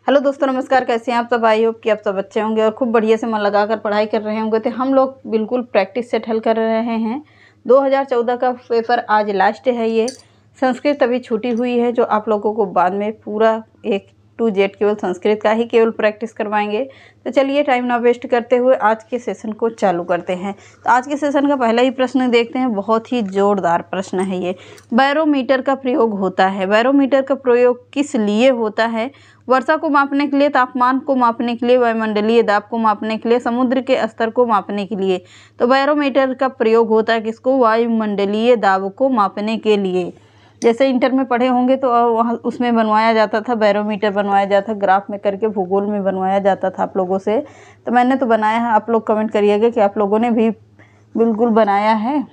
Hello दोस्तों, नमस्कार। कैसे हैं आप सब? आई होप कि आप सब अच्छे होंगे और खूब बढ़िया से मन लगाकर पढ़ाई कर रहे होंगे। तो हम लोग बिल्कुल प्रैक्टिस सेट हल कर रहे हैं। 2014 का पेपर आज लास्ट है। ये संस्कृत अभी छूटी हुई है, जो आप लोगों को बाद में पूरा A to Z केवल संस्कृत का ही केवल प्रैक्टिस करवाएंगे। तो चलिए टाइम ना वेस्ट करते हुए आज के सेशन को चालू करते हैं। तो आज के सेशन का पहला ही प्रश्न देखते हैं। बहुत ही जोरदार प्रश्न है ये। बैरोमीटर का प्रयोग होता है। बैरोमीटर का प्रयोग किस लिए होता है? वर्षा को मापने के लिए, तापमान को मापने के लिए, वायुमंडलीय दाब को मापने के लिए, समुद्र के स्तर को मापने के लिए। तो बैरोमीटर का प्रयोग होता है किसको? वायुमंडलीय दाब को मापने के लिए। जैसे इंटर में पढ़े होंगे तो वहाँ उसमें बनवाया जाता था, बैरोमीटर बनवाया जाता था, ग्राफ में करके भूगोल में बनवाया जाता था आप लोगों से। तो मैंने तो बनाया है, आप लोग कमेंट करिएगा कि आप लोगों ने भी बिल्कुल बनाया है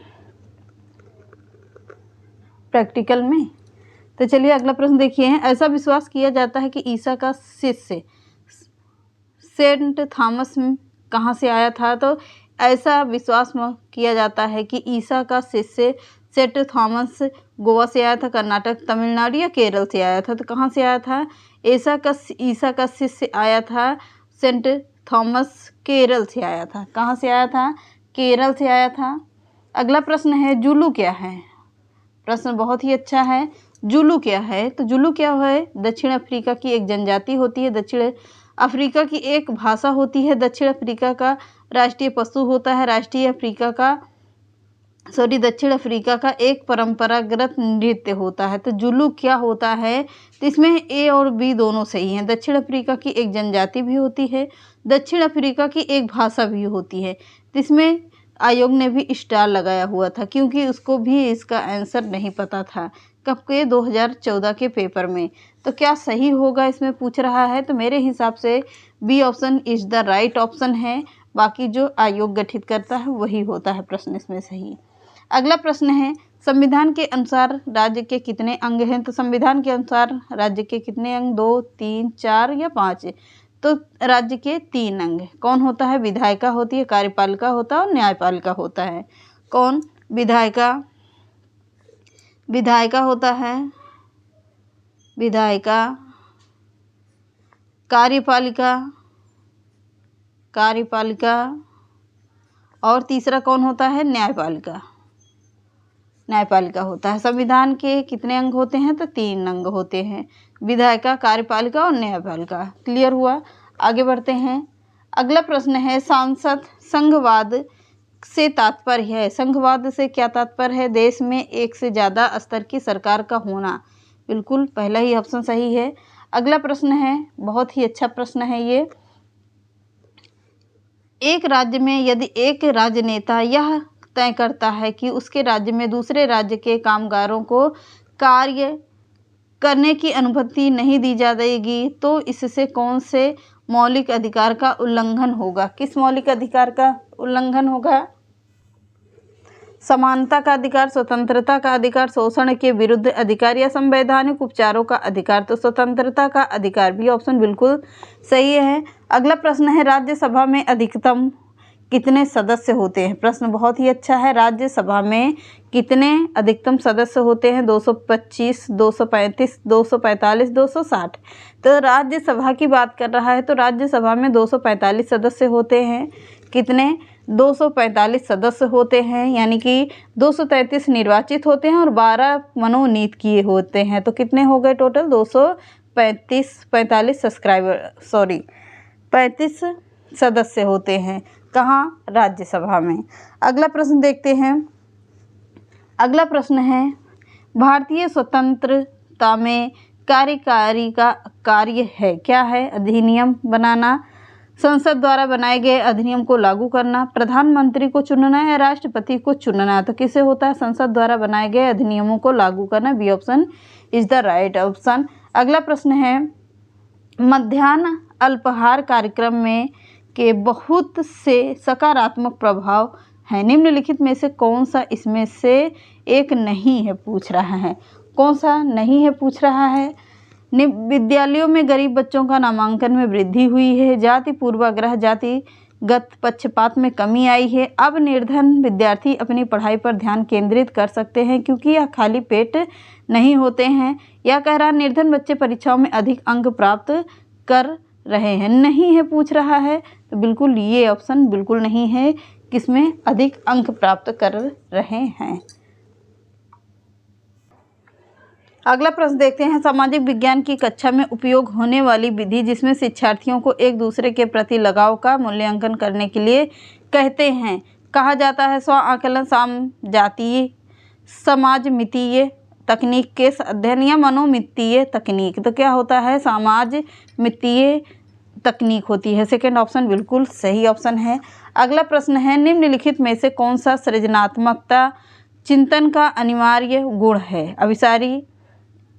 प्रैक्टिकल में। तो चलिए अगला प्रश्न देखिए। ऐसा विश्वास किया जाता है कि ईसा का शिष्य सेंट थॉमस कहाँ से आया था? तो ऐसा विश्वास किया जाता है कि ईसा का शिष्य सेंट थॉमस गोवा से आया था, कर्नाटक, तमिलनाडु या केरल से आया था। तो कहाँ से आया था? ईसा का शिष्य आया था सेंट थॉमस, केरल से आया था। कहाँ से आया था? केरल से आया था। अगला प्रश्न है, जुलू क्या है? प्रश्न बहुत ही अच्छा है। जुलू क्या है? तो जुलू क्या है? दक्षिण अफ्रीका की एक जनजाति होती है। दक्षिण अफ्रीका की एक भाषा होती है। दक्षिण अफ्रीका का राष्ट्रीय पशु होता है। दक्षिण अफ्रीका का एक परंपरागत नृत्य होता है। तो जुलू क्या होता है? तो इसमें ए और बी दोनों सही हैं। दक्षिण अफ्रीका की एक जनजाति भी होती है, दक्षिण अफ्रीका की एक भाषा भी होती है। तो इसमें आयोग ने भी स्टार लगाया हुआ था, क्योंकि उसको भी इसका आंसर नहीं पता था। कब के? 2014 के पेपर में। तो क्या सही होगा इसमें पूछ रहा है। तो मेरे हिसाब से B option is the right option है। बाकी जो आयोग गठित करता है वही होता है प्रश्न इसमें सही। अगला प्रश्न है, संविधान के अनुसार राज्य के कितने अंग हैं? तो संविधान के अनुसार राज्य के कितने अंग? 2, 3, 4 या 5? तो राज्य के 3 अंग। कौन होता है? विधायिका होती है, कार्यपालिका होता है और न्यायपालिका होता है। कौन? विधायिका होता है, विधायिका, कार्यपालिका और तीसरा कौन होता है? न्यायपालिका होता है। संविधान के कितने अंग होते हैं? तो 3 अंग होते हैं, विधायिका, कार्यपालिका और न्यायपालिका। क्लियर हुआ? आगे बढ़ते हैं। अगला प्रश्न है, सांसद संघवाद से तात्पर्य है। संघवाद से क्या तात्पर्य है? देश में एक से ज़्यादा स्तर की सरकार का होना। बिल्कुल पहला ही ऑप्शन सही है। अगला प्रश्न है, बहुत ही अच्छा प्रश्न है ये। एक राज्य में यदि एक राजनेता यह तय करता है कि उसके राज्य में दूसरे राज्य के कामगारों को कार्य करने की अनुमति नहीं दी जाएगी, तो इससे कौन से मौलिक अधिकार का उल्लंघन होगा? किस मौलिक अधिकार का उल्लंघन होगा? समानता का अधिकार, स्वतंत्रता का अधिकार, शोषण के विरुद्ध अधिकार या संवैधानिक उपचारों का अधिकार। तो स्वतंत्रता का अधिकार भी ऑप्शन बिल्कुल सही है। अगला प्रश्न है, राज्यसभा में अधिकतम कितने सदस्य होते हैं? प्रश्न बहुत ही अच्छा है। राज्यसभा में कितने अधिकतम सदस्य होते हैं? 225, 235, 245, 260। तो राज्यसभा की बात कर रहा है, तो राज्यसभा में 245 सदस्य होते हैं। कितने? 245 सदस्य होते हैं, यानी कि 233 निर्वाचित होते हैं और 12 मनोनीत किए होते हैं। तो कितने हो गए टोटल? 35 सदस्य होते हैं। कहाँ? राज्यसभा में। अगला प्रश्न देखते हैं। अगला प्रश्न है, भारतीय स्वतंत्रता में कार्यकारी का कार्य है। क्या है? अधिनियम बनाना, संसद द्वारा बनाए गए अधिनियम को लागू करना, प्रधानमंत्री को चुनना या राष्ट्रपति को चुनना। तो किसे होता है? संसद द्वारा बनाए गए अधिनियमों को लागू करना। B option is the right option. अगला प्रश्न है, मध्याह्न अल्पाहार कार्यक्रम में के बहुत से सकारात्मक प्रभाव हैं। निम्नलिखित में से कौन सा इसमें से एक नहीं है पूछ रहा है। कौन सा नहीं है पूछ रहा है? विद्यालयों में गरीब बच्चों का नामांकन में वृद्धि हुई है। जाति पूर्वाग्रह, जातिगत पक्षपात में कमी आई है। अब निर्धन विद्यार्थी अपनी पढ़ाई पर ध्यान केंद्रित कर सकते हैं, क्योंकि यह खाली पेट नहीं होते हैं। यह कह रहा, निर्धन बच्चे परीक्षाओं में अधिक अंक प्राप्त कर रहे हैं, नहीं है पूछ रहा है, तो बिल्कुल ये ऑप्शन बिल्कुल नहीं है किसमें अधिक अंक प्राप्त कर रहे हैं। अगला प्रश्न देखते हैं, सामाजिक विज्ञान की कक्षा में उपयोग होने वाली विधि जिसमें शिक्षार्थियों को एक दूसरे के प्रति लगाव का मूल्यांकन करने के लिए कहते हैं, कहा जाता है। स्व आकलन, समजातीय, समाज मितीय तकनीक, केस अध्ययन या मनोमितीय तकनीक। तो क्या होता है, समाज मितीय तकनीक होती है। सेकेंड ऑप्शन बिल्कुल सही ऑप्शन है। अगला प्रश्न है, निम्नलिखित में से कौन सा सृजनात्मकता चिंतन का अनिवार्य गुण है? अभिसारी,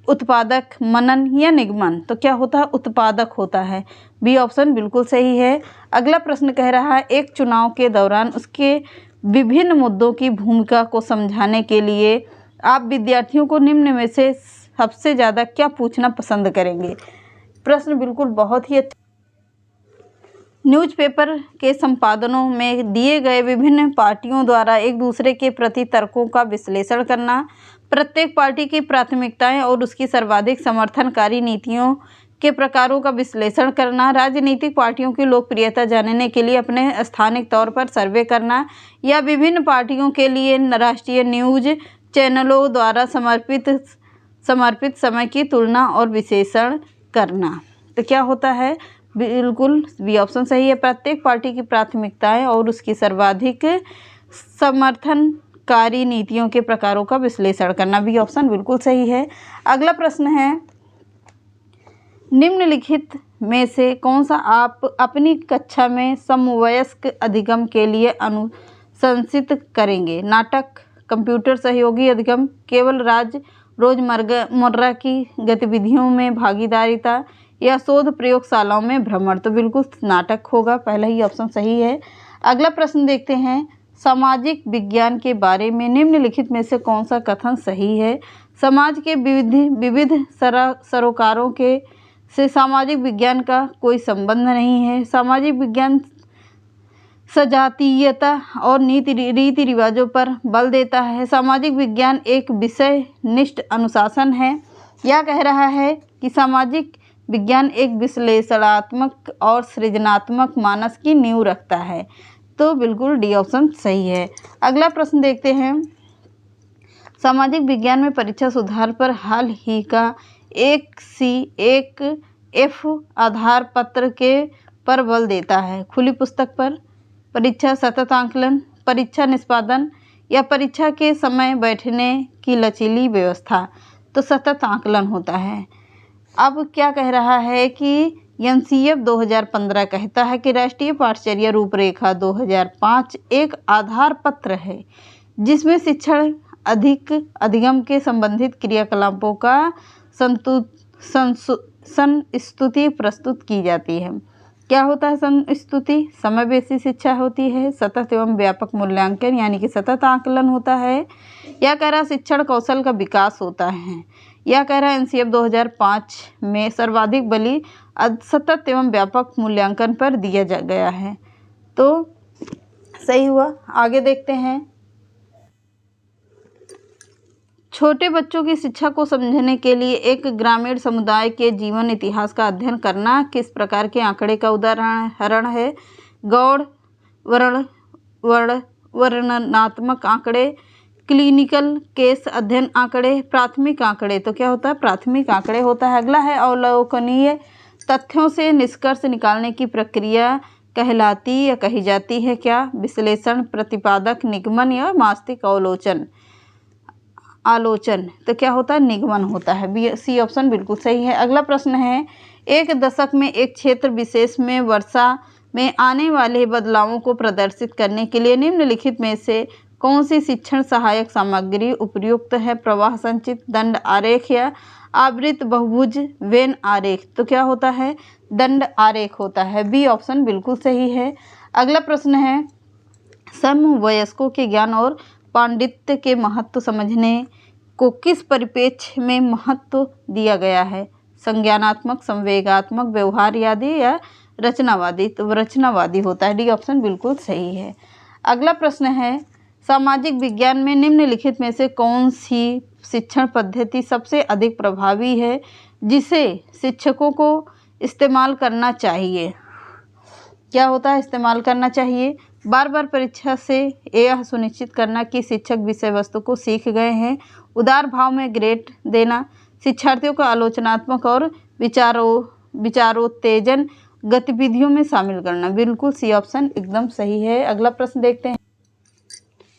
उत्पादक, मनन या निगमन। तो क्या होता है, उत्पादक होता है। बी ऑप्शन बिल्कुल सही है। अगला प्रश्न कह रहा है, एक चुनाव के दौरान उसके विभिन्न मुद्दों की भूमिका को समझाने के लिए आप विद्यार्थियों को निम्न में से सबसे ज़्यादा क्या पूछना पसंद करेंगे? प्रश्न बिल्कुल बहुत ही न्यूज़पेपर के संपादनों में दिए गए विभिन्न पार्टियों द्वारा एक दूसरे के प्रति तर्कों का विश्लेषण करना, प्रत्येक पार्टी की प्राथमिकताएं और उसकी सर्वाधिक समर्थनकारी नीतियों के प्रकारों का विश्लेषण करना, राजनीतिक पार्टियों की लोकप्रियता जानने के लिए अपने स्थानिक तौर पर सर्वे करना, या विभिन्न पार्टियों के लिए राष्ट्रीय न्यूज़ चैनलों द्वारा समर्पित समय की तुलना और विश्लेषण करना। तो क्या होता है, बिल्कुल बी ऑप्शन सही है। प्रत्येक पार्टी की प्राथमिकताएं और उसकी सर्वाधिक समर्थनकारी नीतियों के प्रकारों का विश्लेषण करना, बी ऑप्शन बिल्कुल सही है। अगला प्रश्न है, निम्नलिखित में से कौन सा आप अपनी कक्षा में समवयस्क अधिगम के लिए अनुशंसित करेंगे? नाटक, कंप्यूटर सहयोगी अधिगम, केवल रोजमर्रा की गतिविधियों में भागीदारिता, या शोध प्रयोगशालाओं में भ्रमण। तो बिल्कुल नाटक होगा, पहला ही ऑप्शन सही है। अगला प्रश्न देखते हैं, सामाजिक विज्ञान के बारे में निम्नलिखित में से कौन सा कथन सही है? समाज के विविध सरोकारों के से सामाजिक विज्ञान का कोई संबंध नहीं है। सामाजिक विज्ञान सजातीयता और रीति रिवाजों पर बल देता है। सामाजिक विज्ञान एक विषय निष्ठ अनुशासन है। यह कह रहा है कि सामाजिक विज्ञान एक विश्लेषणात्मक और सृजनात्मक मानस की नींव रखता है। तो बिल्कुल डी ऑप्शन सही है। अगला प्रश्न देखते हैं, सामाजिक विज्ञान में परीक्षा सुधार पर हाल ही का एक एफ आधार पत्र के पर बल देता है। खुली पुस्तक पर परीक्षा, सतत आकलन, परीक्षा निष्पादन, या परीक्षा के समय बैठने की लचीली व्यवस्था। तो सतत आकलन होता है। अब क्या कह रहा है कि एनसीएफ 2015 कहता है कि राष्ट्रीय पाठचर्या रूपरेखा 2005 एक आधार पत्र है जिसमें शिक्षण अधिगम के संबंधित क्रियाकलापों का संस्तुति प्रस्तुत की जाती है। क्या होता है संस्तुति? समय बेसी शिक्षा होती है, सतत एवं व्यापक मूल्यांकन यानी कि सतत आकलन होता है, या कह रहा शिक्षण कौशल का विकास होता है, या कह रहा है एनसीएफ 2005 में सर्वाधिक बली सतत एवं व्यापक मूल्यांकन पर दिया गया है। तो सही हुआ। आगे देखते हैं, छोटे बच्चों की शिक्षा को समझने के लिए एक ग्रामीण समुदाय के जीवन इतिहास का अध्ययन करना किस प्रकार के आंकड़े का उदाहरण है? गौड़ वर्णनात्मक आंकड़े, क्लिनिकल केस अध्ययन आंकड़े, प्राथमिक आंकड़े। तो क्या होता है? प्राथमिक आंकड़े होता है। अगला है अवलोकनीय तथ्यों से निष्कर्ष निकालने की प्रक्रिया कहलाती या कही जाती है क्या? विश्लेषण, प्रतिपादक, निगमन या मास्तिक आलोचन। तो क्या होता है? निगमन होता है। बी सी ऑप्शन बिल्कुल सही है। अगला प्रश्न है, एक दशक में एक क्षेत्र विशेष में वर्षा में आने वाले बदलावों को प्रदर्शित करने के लिए निम्नलिखित में से कौन सी शिक्षण सहायक सामग्री उपयुक्त है? प्रवाह संचित, दंड आरेख, या आवृत बहुभुज वेन आरेख। तो क्या होता है? दंड आरेख होता है। बी ऑप्शन बिल्कुल सही है। अगला प्रश्न है, समवयस्कों के ज्ञान और पांडित्य के महत्व समझने को किस परिप्रेक्ष्य में महत्व दिया गया है? संज्ञानात्मक, संवेगात्मक, व्यवहारवादी या रचनावादी? तो रचनावादी होता है। डी ऑप्शन बिल्कुल सही है। अगला प्रश्न है, सामाजिक विज्ञान में निम्नलिखित में से कौन सी शिक्षण पद्धति सबसे अधिक प्रभावी है जिसे शिक्षकों को इस्तेमाल करना चाहिए। क्या होता है? इस्तेमाल करना चाहिए। बार बार परीक्षा से यह सुनिश्चित करना कि शिक्षक विषय वस्तु को सीख गए हैं। उदार भाव में ग्रेड देना। शिक्षार्थियों को आलोचनात्मक और विचारोत्तेजन गतिविधियों में शामिल करना। बिल्कुल सी ऑप्शन एकदम सही है। अगला प्रश्न देखते हैं।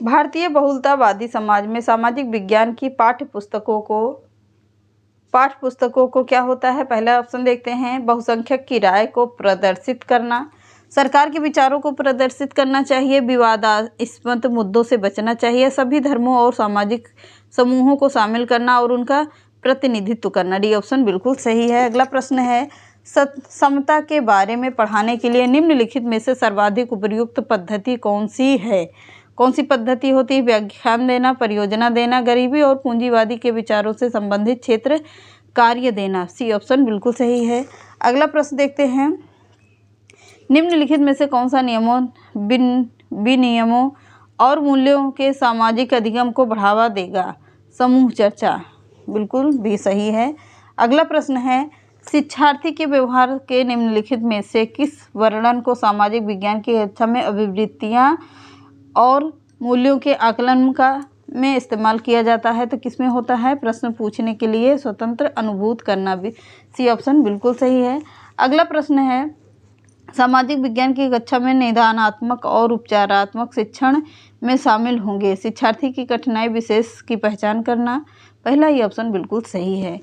भारतीय बहुलतावादी समाज में सामाजिक विज्ञान की पाठ्य पुस्तकों को क्या होता है? पहला ऑप्शन देखते हैं, बहुसंख्यक की राय को प्रदर्शित करना, सरकार के विचारों को प्रदर्शित करना चाहिए, विवादास्पद मुद्दों से बचना चाहिए, सभी धर्मों और सामाजिक समूहों को शामिल करना और उनका प्रतिनिधित्व करना। डी ऑप्शन बिल्कुल सही है। अगला प्रश्न है, समता के बारे में पढ़ाने के लिए निम्नलिखित में से सर्वाधिक उपयुक्त पद्धति कौन सी है? कौन सी पद्धति होती है? व्याख्यान देना, परियोजना देना, गरीबी और पूंजीवादी के विचारों से संबंधित क्षेत्र कार्य देना। सी ऑप्शन बिल्कुल सही है। अगला प्रश्न देखते हैं, निम्नलिखित में से कौन सा विनियमों और मूल्यों के सामाजिक अधिगम को बढ़ावा देगा? समूह चर्चा। बिल्कुल भी सही है। अगला प्रश्न है, शिक्षार्थी के व्यवहार के निम्नलिखित में से किस वर्णन को सामाजिक विज्ञान की कक्षा में अभिवृत्तियाँ और मूल्यों के आकलन में इस्तेमाल किया जाता है? तो किसमें होता है? प्रश्न पूछने के लिए स्वतंत्र अनुभूत करना। भी सी ऑप्शन बिल्कुल सही है। अगला प्रश्न है, सामाजिक विज्ञान की कक्षा में निदानात्मक और उपचारात्मक शिक्षण में शामिल होंगे। शिक्षार्थी की कठिनाई विशेष की पहचान करना। पहला ही ऑप्शन बिल्कुल सही है।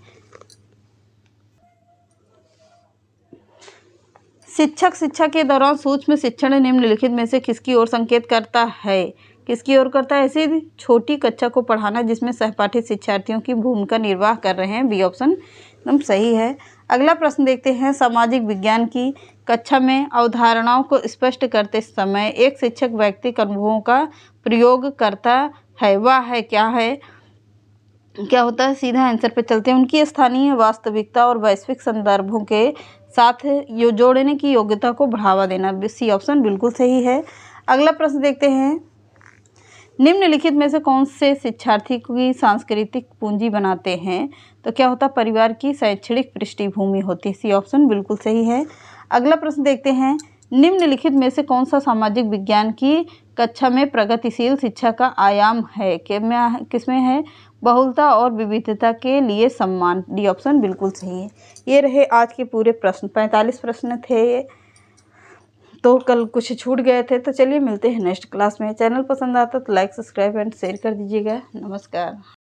शिक्षक शिक्षा के दौरान सूक्ष्म शिक्षण निम्नलिखित में से किसकी ओर संकेत करता है? किसकी ओर करता है? ऐसी छोटी कक्षा को पढ़ाना जिसमें सहपाठी शिक्षार्थियों की भूमिका निर्वाह कर रहे हैं। बी ऑप्शन एकदम सही है। अगला प्रश्न देखते हैं, सामाजिक विज्ञान की कक्षा में अवधारणाओं को स्पष्ट करते समय एक शिक्षक व्यक्तिगत अनुभवों का प्रयोग करता है, वह है क्या है? क्या होता है? सीधा आंसर पे चलते हैं। उनकी स्थानीय वास्तविकता और वैश्विक संदर्भों के साथ जोड़ने की योग्यता को बढ़ावा देना। सी ऑप्शन बिल्कुल सही है। अगला प्रश्न देखते हैं, निम्नलिखित में से कौन से शिक्षार्थी की सांस्कृतिक पूंजी बनाते हैं? तो क्या होता है? परिवार की शैक्षणिक पृष्ठभूमि होती है। सी ऑप्शन बिल्कुल सही है। अगला प्रश्न देखते हैं, निम्नलिखित में से कौन सा सामाजिक विज्ञान की कक्षा में प्रगतिशील शिक्षा का आयाम है? किसमें है? बहुलता और विविधता के लिए सम्मान। डी ऑप्शन बिल्कुल सही है। ये रहे आज के पूरे प्रश्न, 45 प्रश्न थे ये, तो कल कुछ छूट गए थे। तो चलिए मिलते हैं नेक्स्ट क्लास में। चैनल पसंद आता तो लाइक, सब्सक्राइब एंड शेयर कर दीजिएगा। नमस्कार।